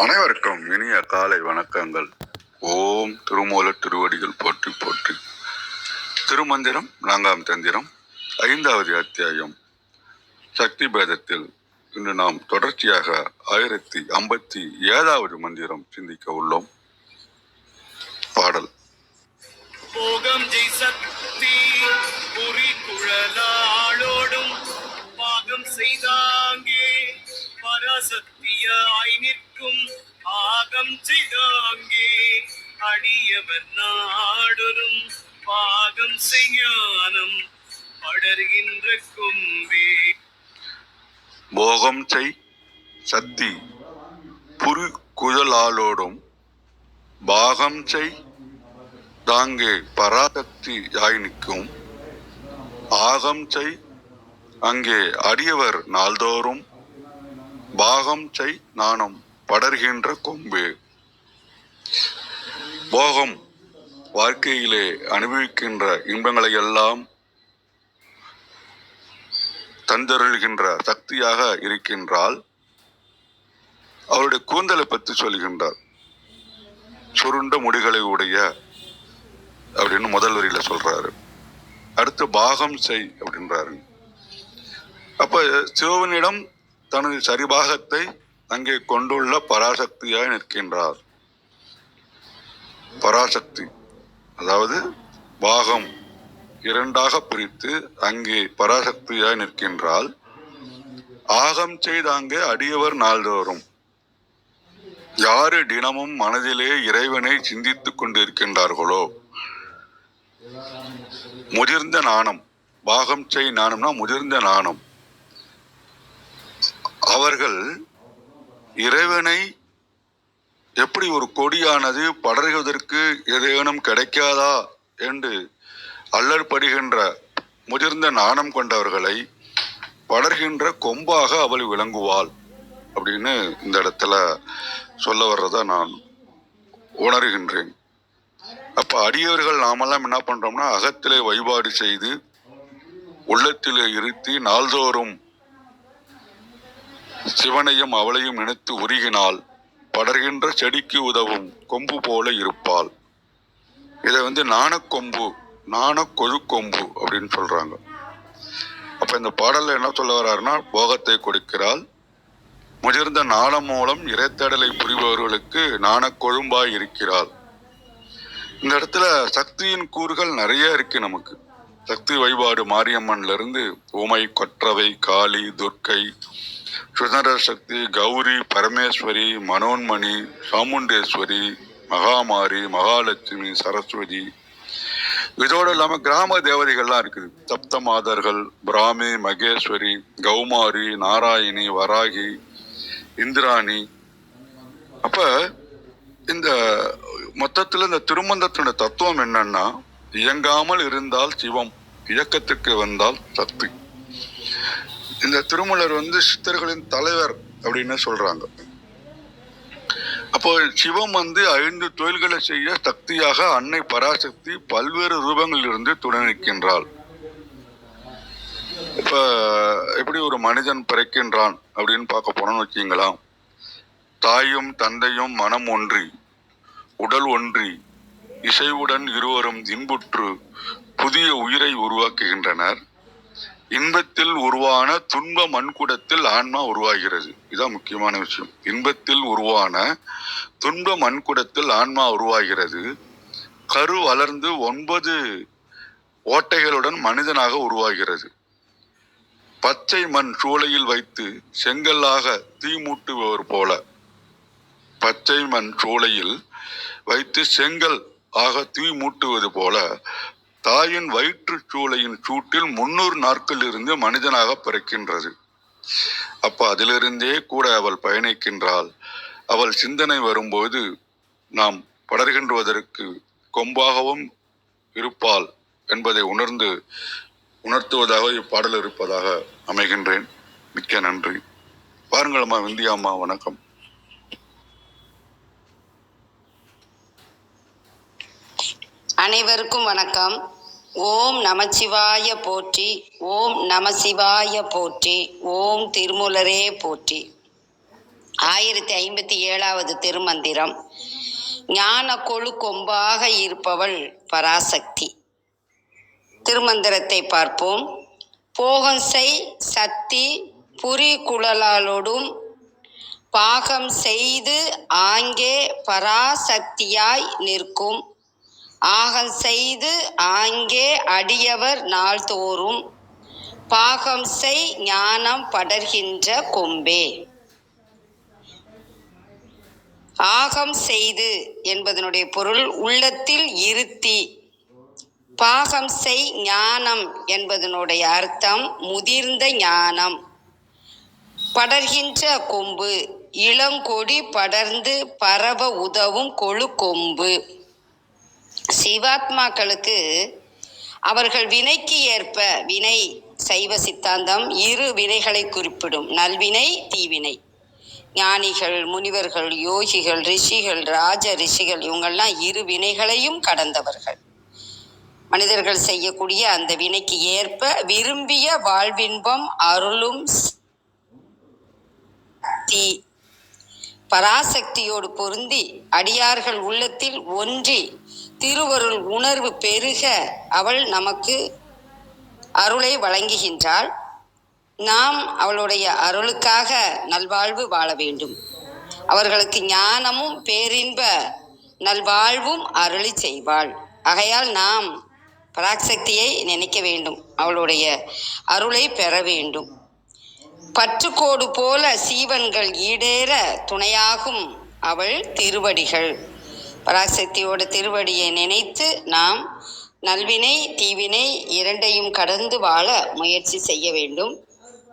அனைவருக்கும் இனிய காலை வணக்கங்கள். ஓம் திருமூல திருவடிகள் போற்றி போற்றி. திருமந்திரம் 4ஆம் தந்திரம் 5வது அத்தியாயம் சக்தி பேதத்தில் இன்று நாம் தொடர்ச்சியாக 1057வது மந்திரம் சிந்திக்க உள்ளோம். பாடல். போகம் ஜெய் சக்தி பொறி குழலாளோடும் பாகம் செய்தாங்கே பராசக்தியாய் நிற்கும் ஆகம் செய்தாங்கே அடியவர் நாடொரும் பாகம் செய்யானம் படர்கின்ற கொம்பே. போகம் செய் சக்தி புரி குழலாளோடும் பாகம் செய் தாங்கே பராசக்தி யாய் நிற்கும் ஆகம் செய் அங்கே அடியவர் நாள்தோறும் பாகம் செய் நாணம் படர்கின்ற கொம்பே. போகம் வாழ்க்கையிலே அனுபவிக்கின்ற இன்பங்களை எல்லாம் தந்தருள்கின்ற சக்தியாக இருக்கின்றால் அவருடைய கூந்தலை பற்றி சொல்கின்றார். சுருண்ட முடிகளை உடைய அப்படின்னு முதல் வரியில சொல்றாரு. அடுத்து பாகம் செய் அப்படின்றாரு. அப்ப சிவனிடம் தனது சரிபாகத்தை அங்கே கொண்டுள்ள பராசக்தியாய் நிற்கின்றார். பராசக்தி அதாவது பாகம் இரண்டாக பிரித்து அங்கே பராசக்தியாய் நிற்கின்றால் ஆகம் செய்தாங்கே அடியவர் நாள்தோறும் யாரு தினமும் மனதிலே இறைவனை சிந்தித்துக் கொண்டிருக்கின்றார்களோ முதிர்ந்த நாணம், பாகம் செய் நாணம்னா முதிர்ந்த நாணம், அவர்கள் இறைவனை எப்படி ஒரு கொடியானது படர்வதற்கு ஏதேனும் கிடைக்காதா என்று அல்லற்படுகின்ற முதிர்ந்த நாணம் கொண்டவர்களை படர்கின்ற கொம்பாக அவள் விளங்குவாள் அப்படின்னு இந்த இடத்துல சொல்ல வர்றத நான் உணர்கின்றேன். அப்ப அடியவர்கள் நாமெல்லாம் என்ன பண்றோம்னா அகத்திலே வழிபாடு செய்து உள்ளத்திலே இருத்தி நாள்தோறும் சிவனையும் அவளையும் நினைத்து உருகினால் படர்கின்ற செடிக்கு உதவும் கொம்பு போல இருப்பாள். இதை நாணக்கொம்பு, கொம்பு அப்படின்னு சொல்றாங்க. அப்ப இந்த பாடல்ல என்ன சொல்ல வர்றாருன்னா போகத்தை கொடுக்கிறாள், முதிர்ந்த நாணம் மூலம் இறைத்தடலை புரிபவர்களுக்கு நாணக்கொழும்பாய் இருக்கிறாள். இந்த இடத்துல சக்தியின் கூறுகள் நிறைய இருக்கு. நமக்கு சக்தி வழிபாடு மாரியம்மன்ல இருந்து உமை, கொற்றவை, காளி, துர்க்கை, சுதந்திர சக்தி, கௌரி, பரமேஸ்வரி, மனோன்மணி, சாமுண்டேஸ்வரி, மகாமாரி, மகாலட்சுமி, சரஸ்வதி, இதோடு இல்லாம கிராம தேவதைகள்லாம் இருக்குது. சப்த மாதர்கள், பிராமி, மகேஸ்வரி, கௌமாரி, நாராயணி, வராகி, இந்திராணி. அப்ப இந்த மொத்தத்துல இந்த திருமந்தத்தினுடைய தத்துவம் என்னன்னா இயங்காமல் இருந்தால் சிவம், இயக்கத்துக்கு வந்தால் சக்தி. இந்த திருமலர் சித்தர்களின் தலைவர் அப்படின்னு சொல்றாங்க. அப்போ சிவம் 5 தொழில்களை செய்ய சக்தியாக அன்னை பராசக்தி பல்வேறு ரூபங்களில் இருந்து துணை நிற்கின்றாள். இப்ப எப்படி ஒரு மனிதன் பிறக்கின்றான் அப்படின்னு பார்க்க போனோம்னு வச்சுங்களா, தாயும் தந்தையும் மனம் ஒன்றி உடல் ஒன்றி இசைவுடன் இருவரும் இன்புற்று புதிய உயிரை உருவாக்குகின்றனர். இன்பத்தில் உருவான துன்ப மண்குடத்தில் ஆன்மா உருவாகிறது. இதுதான் முக்கியமான விஷயம். இன்பத்தில் உருவான துன்ப மண்குடத்தில் ஆன்மா உருவாகிறது. கரு வளர்ந்து 9 ஓட்டைகளுடன் மனிதனாக உருவாகிறது. பச்சை மண் சூளையில் வைத்து செங்கல்லாக தீ மூட்டுபவர் போல, பச்சை மண் சூளையில் வைத்து செங்கல் ஆக தீ மூட்டுவது போல தாயின் வயிற்று சூளையின் சூட்டில் 300 நாட்கள் இருந்து மனிதனாக பிறக்கின்றது. அப்ப அதிலிருந்தே கூட அவள் பயணிக்கின்றாள். அவள் சிந்தனை வரும்போது நாம் படர்கின்றதற்கு கொம்பாகவும் இருப்பாள் என்பதை உணர்த்துவதாக இப்பாடல் இருப்பதாக அமைகின்றேன். மிக்க நன்றி. பாருங்கள் அம்மா, விந்தியா அம்மா, வணக்கம். அனைவருக்கும் வணக்கம். ஓம் நமசிவாய போற்றி, ஓம் நமசிவாய போற்றி, ஓம் திருமூலரே போற்றி. 1057வது திருமந்திரம். ஞான கொழு கொம்பாக இருப்பவள் பராசக்தி. திருமந்திரத்தை பார்ப்போம். போகம் செய் சக்தி புரி குழலாலோடும் பாகம் செய்து ஆங்கே பராசக்தியாய் நிற்கும். ஆகம் செய்து ஆங்கே அடியவர் நாள்தோறும் பாகம் செய் ஞானம் படர்கின்ற கொம்பே. ஆகம் செய்து என்பதனுடைய பொருள் உள்ளத்தில் இருத்தி. பாகம் செய் ஞானம் என்பதனுடைய அர்த்தம் முதிர்ந்த ஞானம். படர்கின்ற கொம்பு இளங்கொடி படர்ந்து பரவ உதவும் கொழு கொம்பு. சிவாத்மாக்களுக்கு அவர்கள் வினைக்கு ஏற்ப, வினை சைவ சித்தாந்தம் 2 வினைகளை குறிப்பிடும், நல்வினை தீவினை. ஞானிகள், முனிவர்கள், யோகிகள், ரிஷிகள், ராஜ ரிஷிகள் இவங்கெல்லாம் 2 வினைகளையும் கடந்தவர்கள். மனிதர்கள் செய்யக்கூடிய அந்த வினைக்கு ஏற்ப விரும்பிய வாழ்வின்பம் அருளும் பராசக்தியோடு பொருந்தி அடியார்கள் உள்ளத்தில் ஒன்றி திருவருள் உணர்வு பெருக அவள் நமக்கு அருளை வழங்குகின்றாள். நாம் அவளுடைய அருளுக்காக நல்வாழ்வு வாழ வேண்டும். அவர்களுக்கு ஞானமும் பேரின்ப நல்வாழ்வும் அருளி செய்வாள். ஆகையால் நாம் பராசக்தியை நினைக்க வேண்டும், அவளுடைய அருளை பெற வேண்டும். பற்றுக்கோடு போல சீவன்கள் ஈடேற துணையாகும் அவள் திருவடிகள். பராசக்தியோட திருவடியை நினைத்து நாம் நல்வினை தீவினை 2ஐயும் கடந்து வாழ முயற்சி செய்ய வேண்டும்.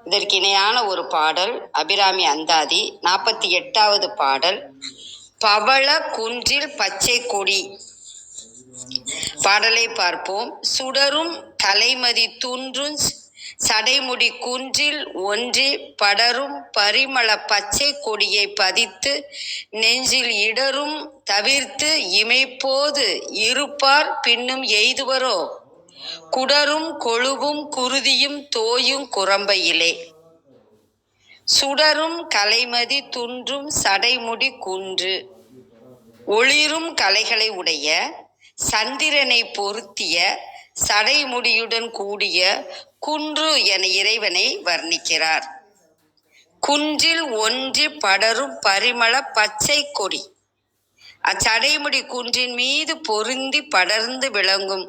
இதற்கு இணையான ஒரு பாடல் அபிராமி அந்தாதி 48வது பாடல். பவள குன்றில் பச்சை கொடி. பாடலை பார்ப்போம். சுடரும் கலைமதி துன்றும் சடைமுடி குன்றில் ஒன்றி படரும் பரிமள பச்சை கொடியை பதித்து நெஞ்சில் இடரும் தவிர்த்து இமைப்போது இருப்பார் பின்னும் எய்துவரோ குடரும் கொழுவும் குருதியும் தோயும் குரம்பையிலே. சுடரும் கலைமதி துன்றும் சடைமுடி குன்று. ஒளிரும் கலைகளை உடைய சந்திரனை பொருத்திய சடைமுடியுடன் கூடிய குன்று என இறைவனை வர்ணிக்கிறார். குன்றில் ஒன்றி படரும் பரிமள பச்சை கொடி. அச்சடைமுடி குன்றின் மீது பொருந்தி படர்ந்து விளங்கும்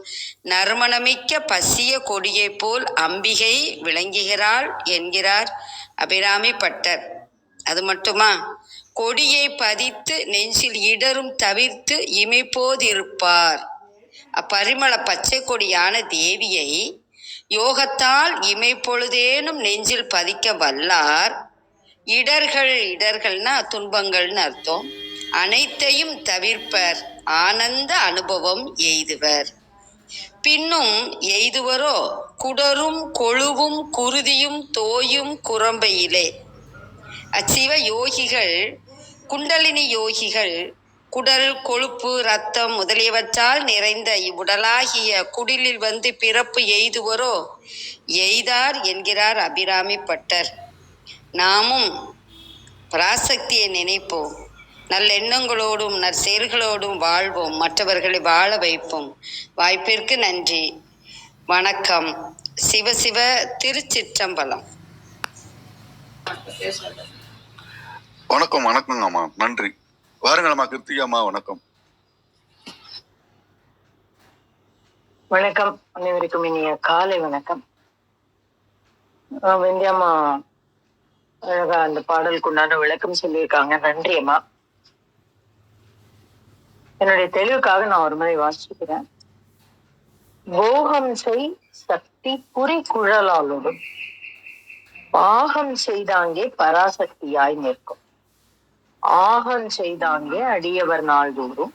நறுமணமிக்க பசிய கொடியை போல் அம்பிகை விளங்குகிறாள் என்கிறார் அபிராமி பட்டர். அது மட்டுமா, கொடியை பதித்து நெஞ்சில் இடரும் தவிர்த்து இமைப்போதிருப்பார். அப்பரிமள பச்சை கொடியான தேவியை யோகத்தால் இமைப்பொழுதேனும் நெஞ்சில் பதிக்க வல்லார் இடர்கள்னா துன்பங்கள்னு அர்த்தம், அனைத்தையும் தவிர்ப்பர், ஆனந்த அனுபவம் எய்துவர். பின்னும் எய்துவரோ குடரும் கொழுவும் குருதியும் தோயும் குரம்பையிலே. அச்சிவ யோகிகள், குண்டலினி யோகிகள் குடல் கொழுப்பு இரத்தம் முதலியவற்றால் நிறைந்த இவ்வுடலாகிய குடிலில் வந்து பிறப்பு எய்துவரோ எய்தார் என்கிறார் அபிராமி பட்டர். நாமும் பராசக்தியை நினைப்போம், நல்லெண்ணங்களோடும் நற்செயல்களோடும் வாழ்வோம், மற்றவர்களை வாழ வைப்போம். வாய்ப்பிற்கு நன்றி. வணக்கம். சிவசிவ. திருச்சிற்றம்பலம். வணக்கம். வணக்கங்கம்மா, நன்றி. வாருங்களம்மா கிருத்திகாம்மா. வணக்கம். வணக்கம். அனைவருக்கும் இனிய காலை வணக்கம். வெந்தியம்மா அழகா அந்த பாடலுக்கு உண்டான விளக்கம் சொல்லியிருக்காங்க. நன்றி அம்மா. என்னுடைய தெளிவுக்காக நான் ஒரு முறை வாசிக்கிறேன். போகம் செய் சக்தி புரி குழலாலோடும் பாகம் செய்தாங்கே பராசக்தியாய் நிற்கும். ஆகம் செய்தாங்கே அடியவர் நாள்தோறும்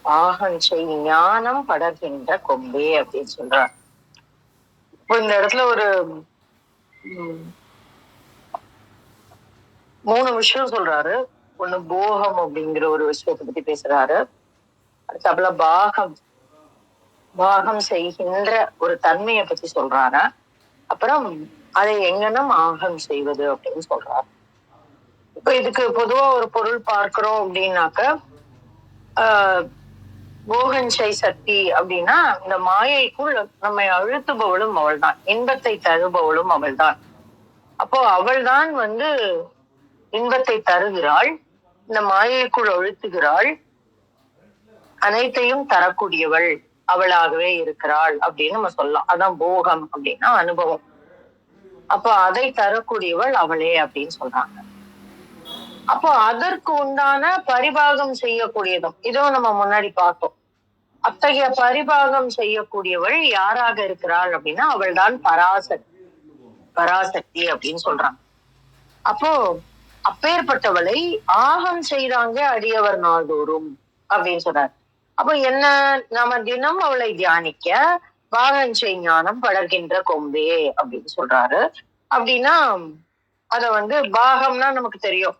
ஆகம் செய் ஞானம் படர்கின்ற கொம்பே அப்படின்னு சொல்றார். இப்போ இந்த இடத்துல ஒரு 3 விஷயம் சொல்றாரு. ஒண்ணு போகம் அப்படிங்கிற ஒரு விஷயத்தை பத்தி பேசுறாரு. அடுத்தாப்புல பாகம் பாகம் செய்கின்ற ஒரு தன்மையை பத்தி சொல்றாரா, அப்புறம் அதை எங்கனம் ஆகம் செய்வது அப்படின்னு சொல்றாரு. இப்ப இதுக்கு பொதுவா ஒரு பொருள் பார்க்கிறோம் அப்படின்னாக்க, ஆஹ் போகன்சை சக்தி அப்படின்னா இந்த மாயைக்குள் நம்மை அழுத்துபவளும் அவள்தான், இன்பத்தை தருபவளும் அவள்தான். அப்போ அவள்தான் இன்பத்தை தருகிறாள், இந்த மாயைக்குள் அழுத்துகிறாள், அனைத்தையும் தரக்கூடியவள் அவளாகவே இருக்கிறாள் அப்படின்னு நம்ம சொல்லலாம். அதான் போகம் அப்படின்னா அனுபவம். அப்போ அதை தரக்கூடியவள் அவளே அப்படின்னு சொல்றாங்க. அப்போ அதற்கு உண்டான பரிபாகம் செய்யக்கூடியதும் இதுவும் நம்ம முன்னாடி பார்த்தோம். அத்தகைய பரிபாகம் செய்யக்கூடியவள் யாராக இருக்கிறாள் அப்படின்னா அவள்தான் பராசக்தி அப்படின்னு சொல்றாங்க. அப்போ அப்பேற்பட்டவளை ஆகம் செய்றாங்க அடியவர் நாள்தோறும் அப்படின்னு சொல்றாரு. அப்போ என்ன, நாம தினம் அவளை தியானிக்க பாகஞ்சை ஞானம் படர்கின்ற கொம்பே அப்படின்னு சொல்றாரு. அப்படின்னா அத பாகம்னா நமக்கு தெரியும்,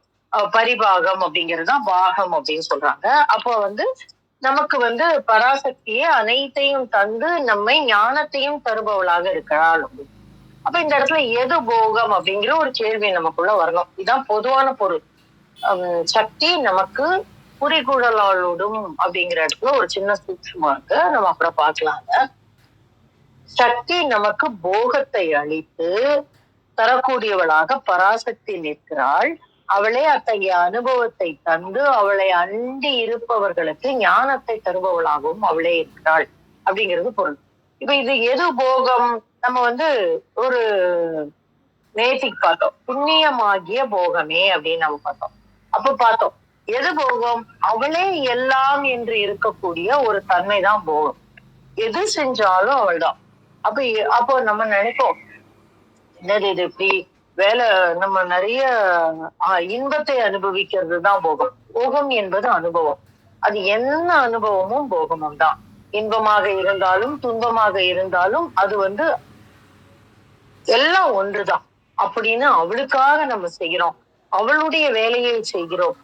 பரிபாகம் அப்படிங்கிறது தான் பாகம் அப்படின்னு சொல்றாங்க. அப்போ நமக்கு பராசக்தியே அனைத்தையும் தந்து நம்மை ஞானத்தையும் தருபவளாக இருக்கிறாள் அப்படின்னு. அப்ப இந்த இடத்துல எது போகம் அப்படிங்கிற ஒரு கேள்வி நமக்குள்ள வரணும். இதுதான் பொதுவான பொருள். சக்தி நமக்கு குறிகுழலாளோடும் அப்படிங்கிற இடத்துல ஒரு சின்ன சூட்சுமா இருக்கு, நம்ம அப்புறம் பார்க்கலாம். சக்தி நமக்கு போகத்தை அளித்து தரக்கூடியவளாக பராசக்தி நிற்கிறாள். அவளே அத்தகைய அனுபவத்தை தந்து அவளை அண்டி இருப்பவர்களுக்கு ஞானத்தை தருபவளாகவும் அவளே இருக்கிறாள் அப்படிங்கிறது பொருள். இப்ப இது எது போகம், நம்ம ஒரு நேத்திக்கு பார்த்தோம், புண்ணியமாகிய போகமே அப்படின்னு நம்ம பார்த்தோம். அப்ப பார்த்தோம் எது போகம், அவளே எல்லாம் என்று இருக்கக்கூடிய ஒரு தன்மைதான் போகம். எது செஞ்சாலும் அவள்தான். அப்போ நம்ம நினைப்போம், என்னது இது இப்படி வேலை, நம்ம நிறைய இன்பத்தை அனுபவிக்கிறது தான் போகம். போகம் என்பது அனுபவம். அது என்ன அனுபவமும் போகமும் தான். இன்பமாக இருந்தாலும் துன்பமாக இருந்தாலும் அது எல்லாம் ஒன்றுதான் அப்படின்னு அவளுக்காக நம்ம செய்கிறோம், அவளுடைய வேலையை செய்கிறோம்.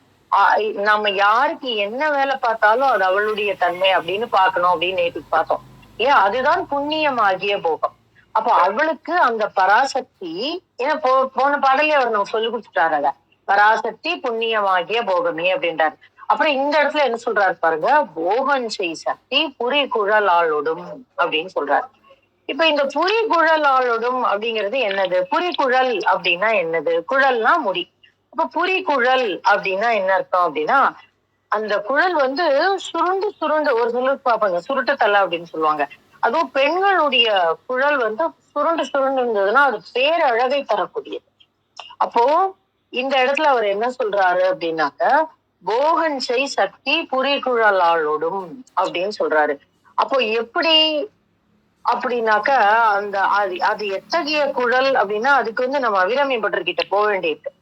நம்ம யாருக்கு என்ன வேலை பார்த்தாலும் அது அவளுடைய தன்மை அப்படின்னு பார்க்கணும் அப்படின்னு நேற்றுக்கு பார்த்தோம். அதுதான் புண்ணியமாகிய போகம். அப்போ அவளுக்கு அந்த பராசக்தி, ஏன்னா போன பாடலே அவர் நம்ம சொல்லி கொடுத்துட்டாரு, அத பராசக்தி புண்ணியமாகிய போகமே அப்படின்றாரு. அப்புறம் இந்த இடத்துல என்ன சொல்றாரு பாருங்க, போகன்சை சக்தி புரி குழலாளோடும் அப்படின்னு சொல்றாரு. இப்ப இந்த புரி குழலாளோடும் அப்படிங்கிறது என்னது, புரிகுழல் அப்படின்னா என்னது, குழல்னா முடி. அப்ப புரிகுழல் அப்படின்னா என்ன அர்த்தம் அப்படின்னா, அந்த குழல் சுருண்டு சுருண்டு, ஒரு சிலர் பார்ப்பாங்க சுருட்டு தலை அப்படின்னு சொல்லுவாங்க. அதுவும் பெண்களுடைய குழல் சுருண்டு சுருண்டு இருந்ததுன்னா அது பேரழகை தரக்கூடியது. அப்போ இந்த இடத்துல அவர் என்ன சொல்றாரு அப்படின்னாக்க, போகன்சை சக்தி புரிகுழலாளோடும் அப்படின்னு சொல்றாரு. அப்போ எப்படி அப்படின்னாக்க, அது எத்தகைய குழல் அப்படின்னா அதுக்கு நம்ம அபிராமி பட்டர்கிட்ட போக வேண்டியிருக்கு.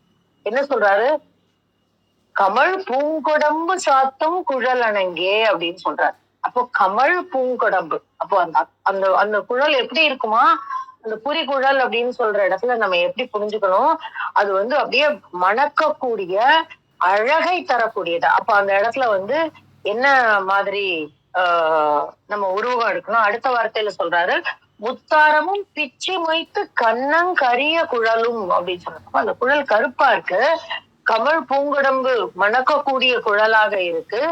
என்ன சொல்றாரு, கமல் பூங்கொடம்பு சாத்தும் குழல் அணங்கே அப்படின்னு சொல்றாரு. அப்போ கமல் பூங்கொடம்பு, அப்போ அந்த அந்த குழல் எப்படி இருக்குமா, அந்த புரி குழல் அப்படின்னு சொல்ற இடத்துல நம்ம எப்படி புரிஞ்சுக்கணும், அது அப்படியே மணக்கக்கூடிய அழகை தரக்கூடியது. அப்ப அந்த இடத்துல என்ன மாதிரி நம்ம உருவம் எடுக்கணும், அடுத்த வார்த்தையில சொல்றாரு, முத்தாரமும் பிச்சி மொய்த்து கரிய குழலும் அப்படின்னு சொல்றாங்க. அந்த குழல் கருப்பா இருக்கு, கமல் பூங்குடம்பு மணக்கக்கூடிய குழலாக இருக்கு,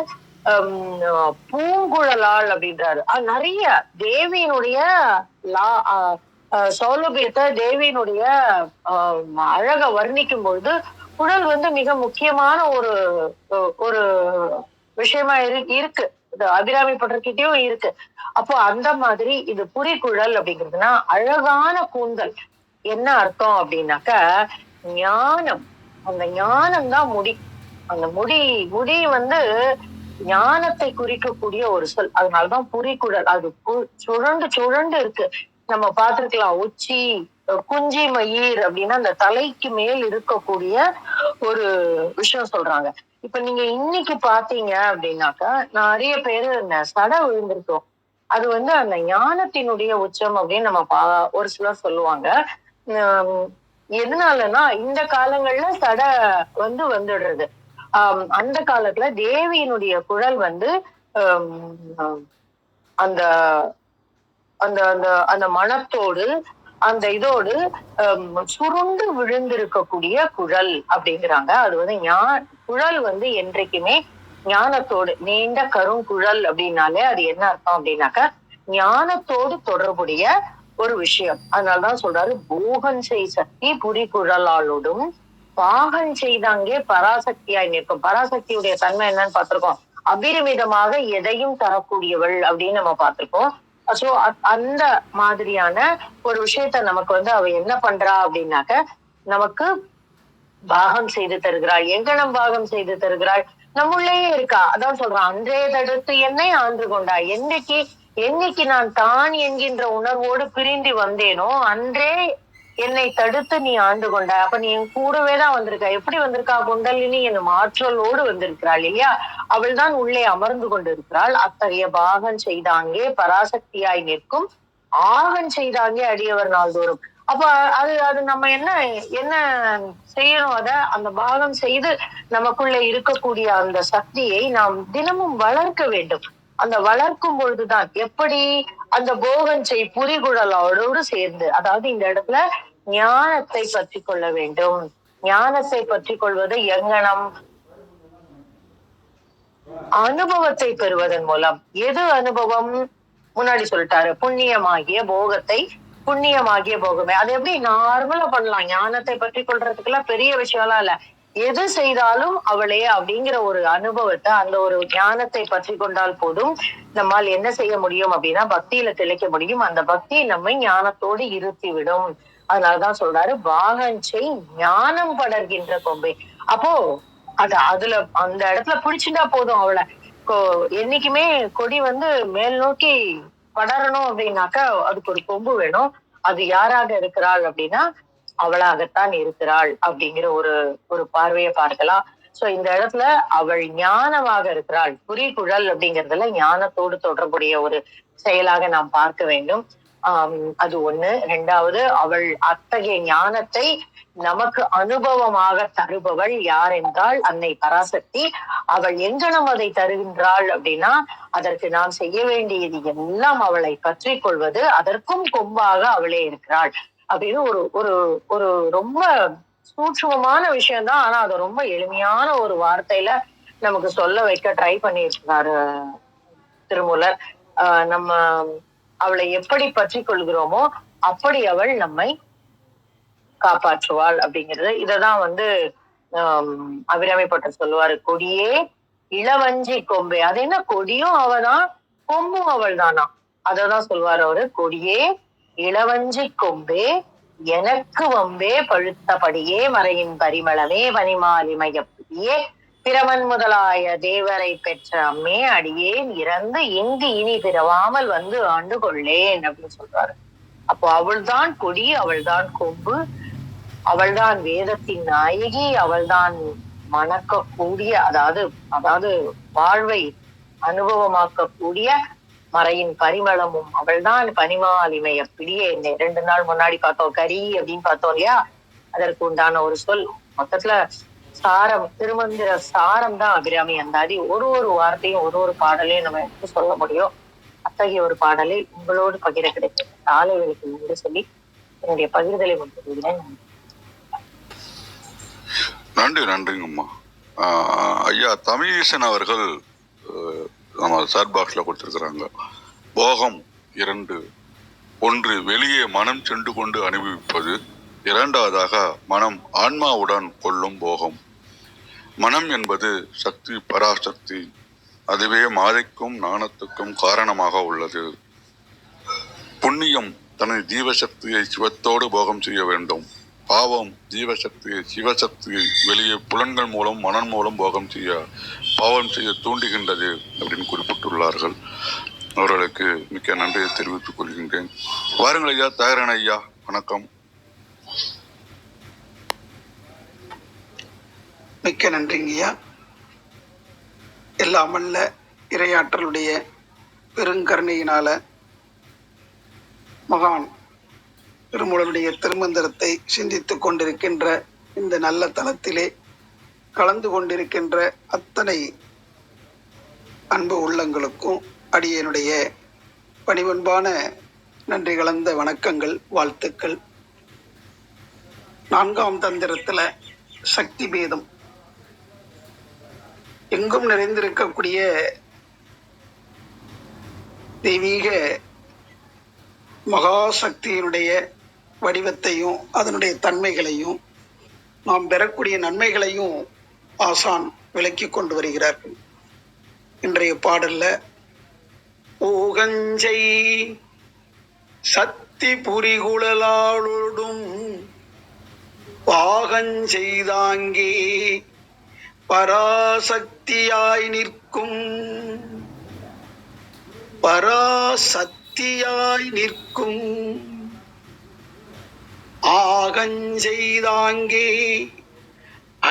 பூங்குழலாள் அப்படின்றாரு. அது நிறைய தேவியினுடைய சௌலபியத்தை, தேவியினுடைய அழக வர்ணிக்கும் பொழுது குழல் மிக முக்கியமான ஒரு ஒரு விஷயமா இருக்கு. அபிராமி பட்டர்கிட்டயும் இருக்கு. அப்போ அந்த மாதிரி இது புரிகுழல் அப்படிங்கிறதுனா அழகான கூந்தல். என்ன அர்த்தம் அப்படின்னாக்க, ஞானம். அந்த ஞானம் தான் முடி. அந்த முடி ஞானத்தை குறிக்கக்கூடிய ஒரு சொல். அதனாலதான் புரிகுழல். அது சுழண்டு சுழண்டு இருக்கு. நம்ம பார்த்திருக்கலாம், உச்சி குஞ்சி மயிர் அப்படின்னா அந்த தலைக்கு மேல் இருக்கக்கூடிய ஒரு விஷயம் சொல்றாங்க. இப்ப நீங்க இன்னைக்கு பாத்தீங்க அப்படின்னாக்கா, நிறைய பேரு சடை விழுந்திருக்கோம். அது அந்த ஞானத்தினுடைய உச்சம் அப்படின்னு நம்ம ஒரு சிலர் சொல்லுவாங்க. எதனாலன்னா, இந்த காலங்கள்ல சடை வந்துடுறது. அந்த காலத்துல தேவியினுடைய குழல் அந்த அந்த அந்த அந்த மனத்தோடு அந்த இதோடு சுருண்டு விழுந்திருக்கக்கூடிய குழல் அப்படிங்கிறாங்க. அது வந்து குழல் வந்து என்றைக்குமே ஞானத்தோடு நீண்ட கருங்குழல் அப்படின்னாலே அது என்ன அர்த்தம் அப்படின்னாக்கா ஞானத்தோடு தொடர்புடைய ஒரு விஷயம். அதனாலதான் சொல்றாரு போகன் செய் சக்தி புரிகுழலாளோடும் பாகன் செய்தாங்கே பராசக்தியாய் நிற்கும். பராசக்தியுடைய தன்மை என்னன்னு பார்த்திருக்கோம். அபிரிமிதமாக எதையும் தரக்கூடியவள் அப்படின்னு நம்ம பார்த்திருக்கோம். சோ அந்த மாதிரியான ஒரு விஷயத்த நமக்கு வந்து அவ என்ன பண்றா அப்படின்னாக்க நமக்கு பாகம் செய்து தருகிறாள். எங்கனம் பாகம் செய்து தருகிறாள்? நம்முள்ளேயே இருக்கா. அதான் சொல்றான், அன்றே தடுத்து என்னை ஆண்டு கொண்டாய். என்னைக்கு நான் தான் என்கின்ற உணர்வோடு பிரிந்து வந்தேனோ அன்றே என்னை தடுத்து நீ ஆண்டு கொண்டாய். அப்ப நீ என் கூடவே தான் வந்திருக்கா. எப்படி வந்திருக்கா? குண்டலினி என்னும் ஆற்றலோடு வந்திருக்கிறாள் இல்லையா? அவள் தான் உள்ளே அமர்ந்து கொண்டிருக்கிறாள். அத்தகைய பாகன் செய்தாங்கே பராசக்தியாய் நிற்கும் ஆகன் செய்தாங்கே அடியவர் நாள்தோறும். அப்ப அது அது நம்ம என்ன என்ன செய்யணும்? அந்த பாகம் செய்து நமக்குள்ள இருக்கக்கூடிய அந்த சக்தியை நாம் தினமும் வளர்க்க வேண்டும். அந்த வளர்க்கும் பொழுதுதான் எப்படி அந்த போகன் செய் புரிகுழலோடு சேர்ந்து, அதாவது இந்த இடத்துல ஞானத்தை பற்றி கொள்ள வேண்டும். ஞானத்தை பற்றி கொள்வது எங்கனம்? அனுபவத்தை பெறுவதன் மூலம். எது அனுபவம்? முன்னாடி சொல்லிட்டாரு, புண்ணியமாகிய போகத்தை. புண்ணியமாகிய போகமே அது எப்படி நார்மலா பண்ணலாம். ஞானத்தை பற்றி கொள்றதுக்கெல்லாம் பெரிய விஷயம்லாம் இல்ல. எது செய்தாலும் அவளே அப்படிங்கிற ஒரு அனுபவத்தை, அந்த ஒரு ஞானத்தை பற்றி கொண்டால் போதும் நம்மால் என்ன செய்ய முடியும் அப்படின்னா பக்தியில திளைக்க முடியும். அந்த பக்தி நம்மை ஞானத்தோடு இருத்தி விடும். அதனாலதான் சொல்றாரு பாகஞ்சை ஞானம் படர்கின்ற கொம்பை. அப்போ அதுல அந்த இடத்துல பிடிச்சுட்டா போதும் அவளை. என்னைக்குமே கொடி வந்து மேல் நோக்கி படரணும் அப்படின்னாக்கா அதுக்கு ஒரு கொம்பு வேணும். அது யாராக இருக்கிறாள் அப்படின்னா அவளாகத்தான் இருக்கிறாள் அப்படிங்கிற ஒரு பார்வையை பார்க்கலாம். சோ இந்த இடத்துல அவள் ஞானமாக இருக்கிறாள். புரிகுழல் அப்படிங்கறதுல ஞானத்தோடு தொடர்புடைய ஒரு செயலாக நாம் பார்க்க வேண்டும். அது ஒண்ணு. ரெண்டாவது, அவள் அத்தகைய ஞானத்தை நமக்கு அனுபவமாக தருபவள் யார் என்றால் அன்னை பராசக்தி. அவள் எங்கனம் அதை தருகின்றாள் அப்படின்னா அதற்கு நாம் செய்ய வேண்டியது எல்லாம் அவளை பற்றி கொள்வது. அதற்கும் கொம்பாக அவளே இருக்கிறாள் அப்படின்னு ஒரு ஒரு ஒரு ரொம்ப சூட்சுமமான விஷயம்தான். ஆனா அது ரொம்ப எளிமையான ஒரு வார்த்தையில நமக்கு சொல்ல வைக்க ட்ரை பண்ணியிருக்கிறாரு திருமூலர். நம்ம அவளை எப்படி பற்றி கொள்கிறோமோ அப்படி அவள் நம்மை காப்பாற்றுவாள் அப்படிங்கிறது. இததான் வந்து அபிராமிப்பட்டர் சொல்லுவாரு, கொடியே இளவஞ்சி கொம்பே. அது என்ன, கொடியும் அவதான் கொம்பும் அவள் தானா? அததான் சொல்லுவாரு அவரு, கொடியே இளவஞ்சி கொம்பே எனக்கு வம்பே பழுத்தபடியே மறையின் பரிமளமே பனிமாலிமையப்படியே பிரமன் முதலாய தேவரை பெற்ற அம்மே அடியேன் இறந்து எங்கு இனி பிறவாமல் வந்து ஆண்டு கொள்ளேன் அப்படின்னு சொல்றாரு. அப்போ அவள்தான் கொடி, அவள்தான் கொம்பு, அவள்தான் வேதத்தின் நாயகி, அவள்தான் மணக்கக்கூடிய அதாவது வாழ்வை அனுபவமாக்கக்கூடிய மறையின் பரிமளமும் அவள்தான். பனிமாலிமைய பிடியே 2 நாள் முன்னாடி பார்த்தோம் கரி அப்படின்னு பார்த்தோம் இல்லையா? அதற்கு உண்டான ஒரு சொல். மொத்தத்துல சாரம், திருமந்திர சாரம் தான் அபிராமி அந்தாதி. ஒரு வார்த்தையும் ஒரு பாடலையும் நம்ம எடுத்து சொல்ல முடியும். அத்தகைய ஒரு பாடலை உங்களோடு பகிர கிடைக்கும் ஆலைகளுக்கு நன்றி சொல்லி என்னுடைய பகிர்தலை முடித்துக்கிறேன். நன்றிங்கம்மா. ஐயா தமிழீசன் அவர்கள் நம்ம சாட் பாக்ஸ்ல கொடுத்திருக்கிறாங்க. போகம் 2. 1 வெளியே மனம் சென்று கொண்டு அனுபவிப்பது. 2வதாக மனம் ஆன்மாவுடன் கொள்ளும் போகம். மனம் என்பது சக்தி, பராசக்தி. அதுவே மாதைக்கும் ஞானத்துக்கும் காரணமாக உள்ளது. புண்ணியம் தனது ஜீவசக்தியை சிவத்தோடு போகம் செய்ய வேண்டும். பாவம் ஜீவசக்தியை சிவசக்தியை வெளியே புலன்கள் மூலம் மனம் மூலம் போகம் செய்ய பாவம் செய்ய தூண்டுகின்றது அப்படின்னு குறிப்பிட்டுள்ளார்கள். அவர்களுக்கு மிக்க நன்றியை தெரிவித்துக் கொள்கின்றேன். வாருங்கள் ஐயா, தயாரான ஐயா, வணக்கம். மிக்க நன்றிங்கய்யா. எல்லாம் வல்ல இறையாற்றலுடைய பெருங்கருணையினால மகான் திருமூலருடைய திருமந்திரத்தை சிந்தித்துக் கொண்டிருக்கின்ற இந்த நல்ல தளத்திலே கலந்து கொண்டிருக்கின்ற அத்தனை அன்பு உள்ளங்களுக்கும் அடியனுடைய பணிவன்பான நன்றி கலந்த வணக்கங்கள், வாழ்த்துக்கள். 4ஆம் தந்திரத்துல சக்தி பேதம் எங்கும் நிறைந்திருக்கக்கூடிய தெய்வீக மகாசக்தியினுடைய வடிவத்தையும் அதனுடைய தன்மைகளையும் நாம் பெறக்கூடிய நன்மைகளையும் ஆசான் விளக்கி கொண்டு வருகிறார்கள். இன்றைய பாடல்ல ஓகஞ்சை சக்தி புரிகுழலாளோடும் பாகஞ்செய்தாங்கே பராசக்தியாய் நிற்கும், பராசக்தியாய் நிற்கும் ஆகஞ்செய்தாங்கே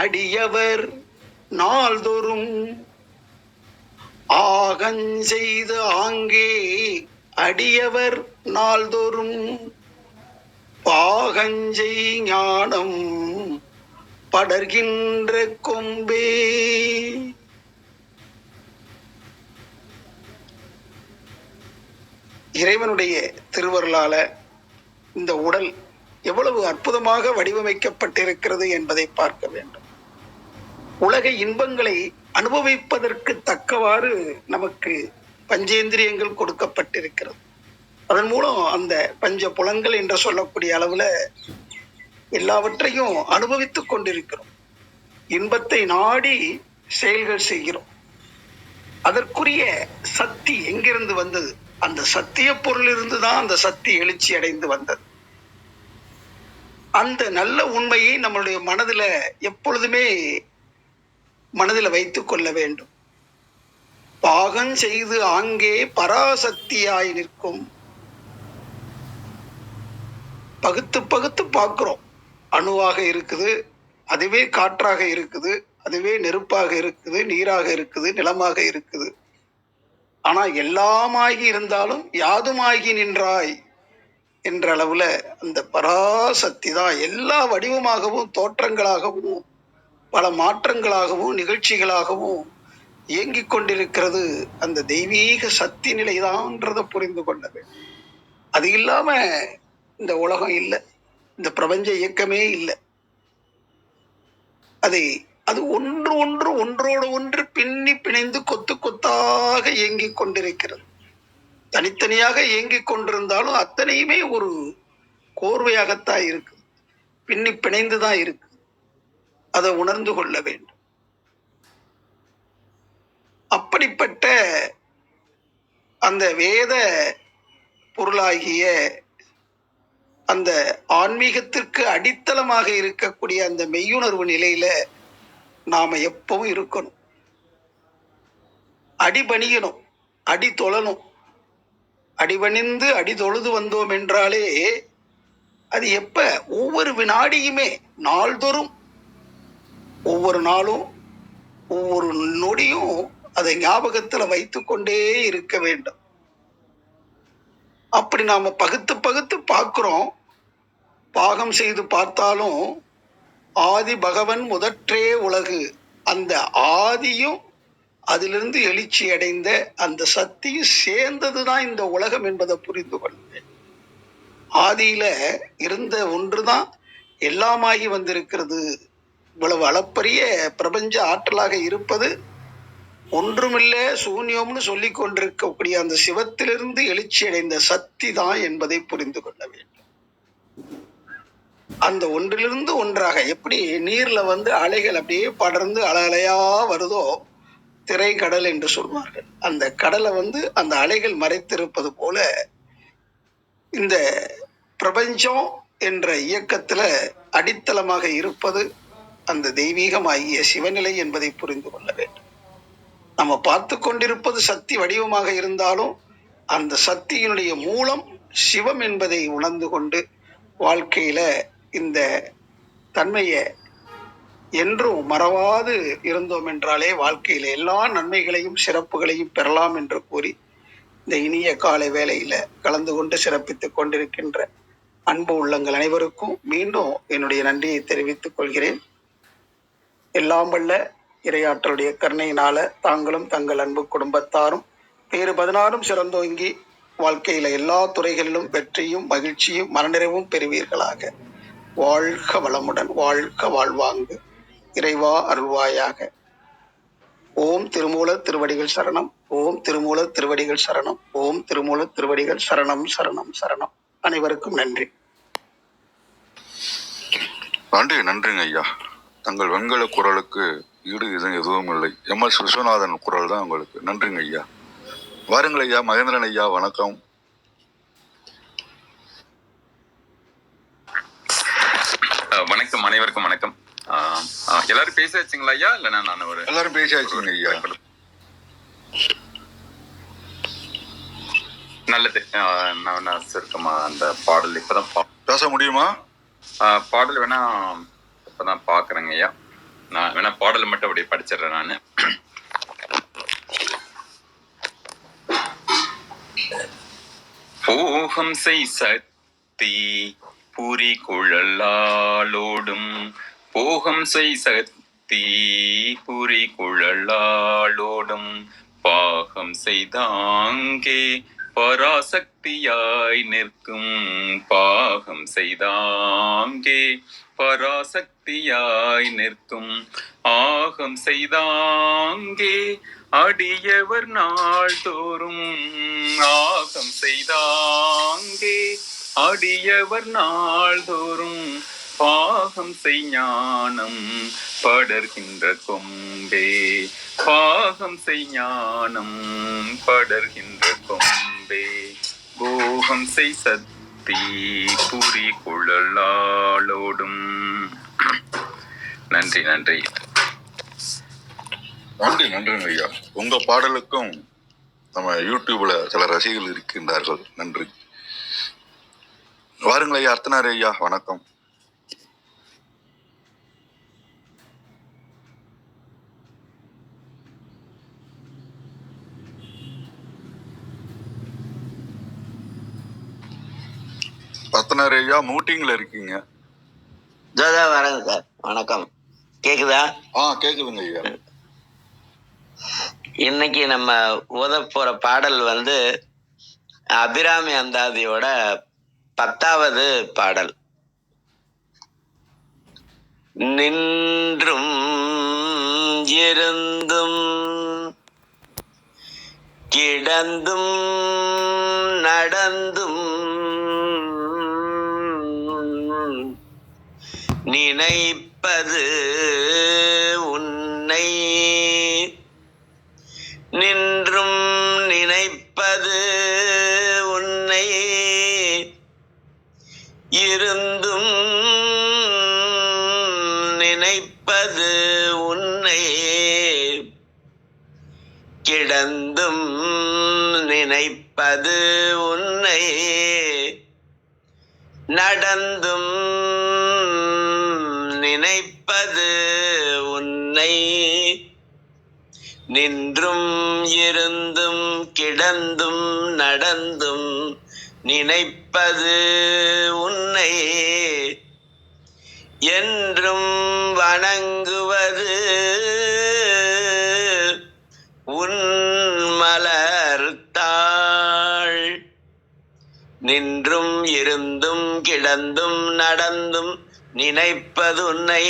அடியவர் நாள்தோறும், ஆகஞ்செய்து ஆங்கே அடியவர் நாள்தோறும் பாகஞ்சை ஞானம் படர்கின்ற கொம்பே. இறைவனுடைய திருவருளால இந்த உடல் எவ்வளவு அற்புதமாக வடிவமைக்கப்பட்டிருக்கிறது என்பதை பார்க்க வேண்டும். உலக இன்பங்களை அனுபவிப்பதற்கு தக்கவாறு நமக்கு பஞ்சேந்திரியங்கள் கொடுக்கப்பட்டிருக்கிறது. அதன் மூலம் அந்த பஞ்ச புலன்கள் என்று சொல்லக்கூடிய அளவுல எல்லாவற்றையும் அனுபவித்துக் கொண்டிருக்கிறோம். இன்பத்தை நாடி செயல்கள் செய்கிறோம். அதற்குரிய சக்தி எங்கிருந்து வந்தது? அந்த சத்திய பொருளிலிருந்து தான் அந்த சக்தி எழுச்சி அடைந்து வந்தது. அந்த நல்ல உண்மையை நம்மளுடைய மனதில எப்பொழுதுமே மனதில் வைத்துக் கொள்ள வேண்டும். பாகம் செய்து ஆங்கே பராசக்தியாய் நிற்கும். பகுத்து பகுத்து பார்க்கிறோம். அணுவாக இருக்குது, அதுவே காற்றாக இருக்குது, அதுவே நெருப்பாக இருக்குது, நீராக இருக்குது, நிலமாக இருக்குது. ஆனா எல்லாமாகி இருந்தாலும் யாதுமாகி நின்றாய் என்ற அளவுல அந்த பராசக்தி தான் எல்லா வடிவமாகவும் தோற்றங்களாகவும் பல மாற்றங்களாகவும் நிகழ்ச்சிகளாகவும் இயங்கிக் கொண்டிருக்கிறது. அந்த தெய்வீக சக்தி நிலைதான்றதை புரிந்து கொள்ள வேண்டும். அது இல்லாம இந்த உலகம் இல்லை, இந்த பிரபஞ்ச இயக்கமே இல்லை. அது ஒன்று ஒன்று ஒன்றோடு ஒன்று பின்னி பிணைந்து கொத்து கொத்தாக இயங்கிக் கொண்டிருக்கிறது. தனித்தனியாக இயங்கிக் கொண்டிருந்தாலும் அத்தனையுமே ஒரு கோர்வையாகத்தான் இருக்கு, பின்னி பிணைந்துதான் இருக்கு. அதை உணர்ந்து கொள்ள வேண்டும். அப்படிப்பட்ட அந்த வேத பொருளாகிய அந்த ஆன்மீகத்திற்கு அடித்தளமாக இருக்கக்கூடிய அந்த மெய்யுணர்வு நிலையில நாம எப்பவும் இருக்கணும். அடிபணியணும், அடி தொழணும். அடிபணிந்து அடி தொழுது வந்தோம் என்றாலே அது எப்ப? ஒவ்வொரு வினாடியுமே, நாள்தோறும், ஒவ்வொரு நாளும், ஒவ்வொரு நொடியும் அதை ஞாபகத்துல வைத்துக் கொண்டே இருக்க வேண்டும். அப்படி நாம பகுத்து பகுத்து பார்க்கிறோம். பாகம் செய்து பார்த்தாலும் ஆதி பகவன் முதற்றே உலகு, அந்த ஆதியும் அதிலிருந்து எழுச்சி அடைந்த அந்த சக்தியும் சேர்ந்ததுதான் இந்த உலகம் என்பதை புரிந்து கொள்வேன். ஆதியில இருந்த ஒன்றுதான் எல்லாமாகி வந்திருக்கிறது. இவ்வளவு அளப்பரிய பிரபஞ்ச ஆற்றலாக இருப்பது ஒன்றுமில்லை, சூன்யம்னு சொல்லி கொண்டிருக்கக்கூடிய அந்த சிவத்திலிருந்து எழுச்சி அடைந்த சக்தி தான் என்பதை புரிந்து கொள்ள வேண்டும். அந்த ஒன்றிலிருந்து ஒன்றாக எப்படி நீர்ல அலைகள் அப்படியே படர்ந்து அலையா வருதோ, திரை கடல் என்று சொல்வார்கள். அந்த கடலை அந்த அலைகள் மறைத்திருப்பது போல இந்த பிரபஞ்சம் என்ற இயக்கத்துல அடித்தளமாக இருப்பது அந்த தெய்வீகமாகிய சிவநிலை என்பதை புரிந்து கொள்ள வேண்டும். நம்ம பார்த்து கொண்டிருப்பது சக்தி வடிவமாக இருந்தாலும் அந்த சக்தியினுடைய மூலம் சிவம் என்பதை உணர்ந்து கொண்டு வாழ்க்கையில இந்த தன்மையை என்றும் மறவாது இருந்தோம் என்றாலே வாழ்க்கையில எல்லா நன்மைகளையும் சிறப்புகளையும் பெறலாம் என்று கூறி இந்த இனிய காலை வேளையில கலந்து கொண்டு சிறப்பித்துக் கொண்டிருக்கின்ற அன்பு உள்ளங்கள் அனைவருக்கும் மீண்டும் என்னுடைய நன்றியை தெரிவித்துக் கொள்கிறேன். எல்லாம் வல்ல இறையாற்றலுடைய கருணையினால தாங்களும் தங்கள் அன்பு குடும்பத்தாரும் பேறு 16 சிறந்தோங்கி வாழ்க்கையில எல்லா துறைகளிலும் வெற்றியும் மகிழ்ச்சியும் மனநிறைவும் பெறுவீர்களாக. வாழ்க வளமுடன், வாழ்க வாழ்வாங்கு. இறைவா அருள்வாயாக. ஓம் திருமூலர் திருவடிகள் சரணம். ஓம் திருமூலர் திருவடிகள் சரணம். ஓம் திருமூலர் திருவடிகள் சரணம் சரணம் சரணம். அனைவருக்கும் நன்றி. நன்றிங்க ஐயா. தங்கள் வெண்கல குரலுக்கு ஈடு இது எதுவும் இல்லை. எம்எஸ் விஸ்வநாதன் குரல் தான் உங்களுக்கு. நன்றிங்க ஐயா. வாருங்கள் ஐயா. மகேந்திரன் ஐயா வணக்கம். வணக்கம், அனைவருக்கும் வணக்கம். எல்லாரும் பேசியாச்சுங்களா ஐயா? இல்லைன்னா நான் ஒரு எல்லாரும் பேசியாச்சுங்க ஐயா. நல்லது. நான் சுருக்கமா அந்த பாடல் இப்பதான் பேச முடியுமா? பாடல் வேணா இப்பதான் பாக்குறேங்க ஐயா. நான் வேணா பாடல் மட்டும் அப்படியே படிச்சிடுறேன் நானு. போகம் செய் சக்தி புரி குழலாளோடும், போகம் செய் சக்தி புரி குழலாளோடும், பாகம் செய்தாங்கே பராசக்தியாய் நிற்கும், பாகம் செய்தாங்கே பராசக்தியாய் நிற்கும், ஆகம் செய்தாங்கே அடியவர் நாள் தோறும், ஆகம் செய்தாங்கே அடியவர் நாள் தோறும், பாகம் செய் ஞானம் படர்கின்ற கொம்பே, பாகம் செய் ஞானம் படர்கின்ற கொம்பே, போகம் செய் சக்தி புரி குழலாளோடும். நன்றி நன்றி நன்றிங்க ஐயா. உங்க பாடலுக்கும் நம்ம யூடியூப்ல சில ரசிகர்கள் இருக்கின்றார்கள். நன்றி. வாருங்கள் ஐயா. அர்த்தனார் ஐயா வணக்கம். அர்த்தனார் ஐயா மீட்டிங்ல இருக்கீங்க. வரேங்க சார். வணக்கம். கேக்குதா? கேக்குதுங்க ஐயா. இன்னைக்கு நம்ம ஓத போற பாடல் அபிராமி அந்தாதியோட 10வது பாடல். நின்றும் இருந்தும் கிடந்தும் நடந்தும் நினைப்பது உன்னை, நின்றும் நினைப்பது உன்னை, இருந்தும் நினைப்பது உன்னை, கிடந்தும் நினைப்பது உன்னை, நடந்தும் நினைப்பது உன்னை, நின்றும் இருந்தும் கிடந்தும் நடந்தும் நினைப்பது உன்னை, என்றும் வணங்குவது உன் மலர்த்தாள், நின்றும் இருந்தும் கிடந்தும் நடந்தும் நினைப்பது உன்னை,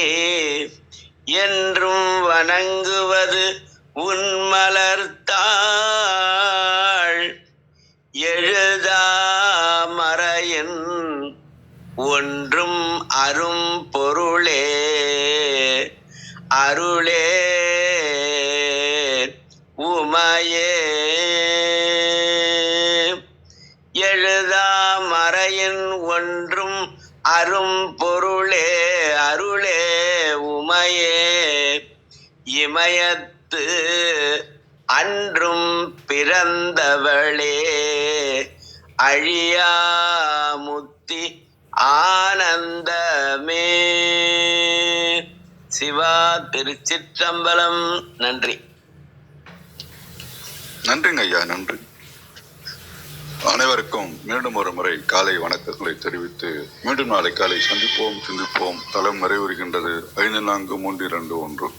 என்றும் வணங்குவது உன் மலர்த்தாள், எழுதாமறையின் ஒன்றும் அரும் பொருளே அருளே உமையே, எழுதாமறையின் ஒன்றும் அரும் பொருளே அருளே உமையே, இமயத்து அன்றும் பிறந்தவளே, அழியா முத்தி ஆனந்தமே. சிவா திருச்சிற்றம்பலம். நன்றி. நன்றிங்க ஐயா. நன்றி. அனைவருக்கும் மீண்டும் ஒரு முறை காலை வணக்கங்களை தெரிவித்து மீண்டும் நாளை காலை சந்திப்போம் சிந்திப்போம். தலம் நிறைவுறுகின்றது. 5, 4, 3, 2, 1.